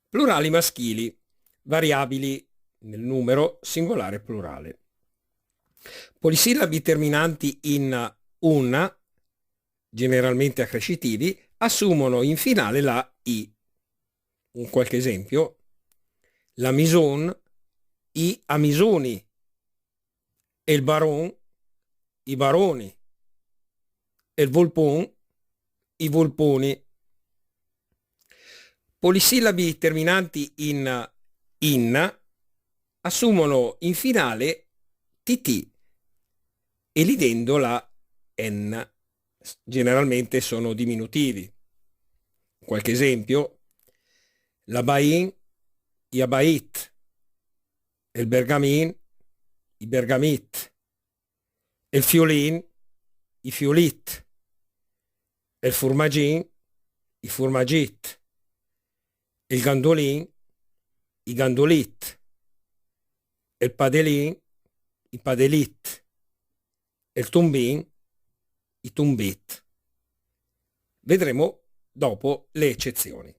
Plurali maschili, variabili nel numero singolare e plurale. Polisillabi terminanti in un, generalmente accrescitivi, assumono in finale la i. Un qualche esempio: la maison, i amisoni, e il baron, i baroni, e il volpon, i volponi. Polisillabi terminanti in assumono in finale tt, elidendo la n. Generalmente sono diminutivi. Qualche esempio: la bain, i abait, il bergamin, i bergamit, il fiolin, i fiolit, il furmagin, i furmagit, il gandolin, i gandolit, il padelin, i padelit, il tumbin, i tumbit. Vedremo dopo le eccezioni.